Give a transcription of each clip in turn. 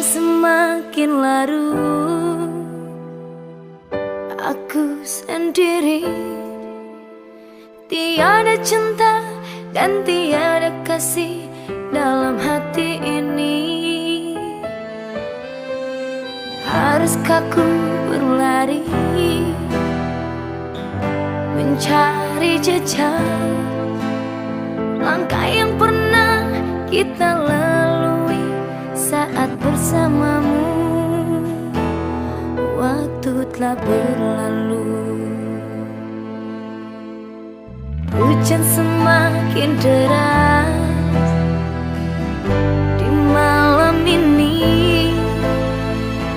semakin larut, aku sendiri. Tiada cinta dan tiada kasih dalam hati ini. Haruskah ku berlari mencari jejak langkah yang pernah kita lalui saat bersamamu? Waktu telah berlalu, hujan semakin deras di malam ini.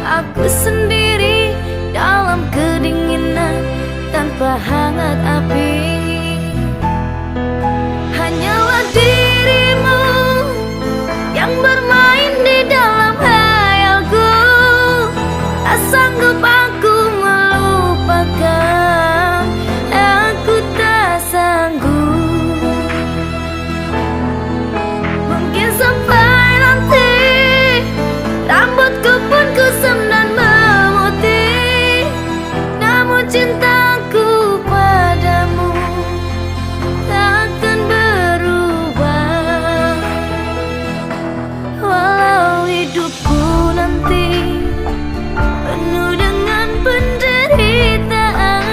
Aku sendiri dalam kedinginan tanpa hangat api. Hanyalah dirimu yang bermain di dalam hayalku. Tak sanggup aku melupakan, aku tak sanggup. Mungkin sampai nanti rambutku pun kusam dan memutih, namun cintaku padamu takkan berubah. Walau hidupku nanti penuh dengan penderitaan,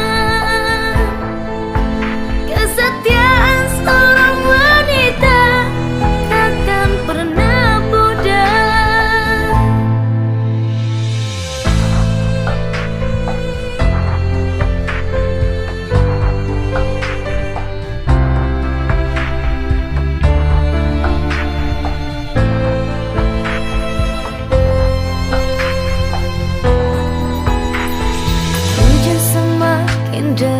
kesetiaan seorang wanita takkan pernah pudar. Hujan semakin deras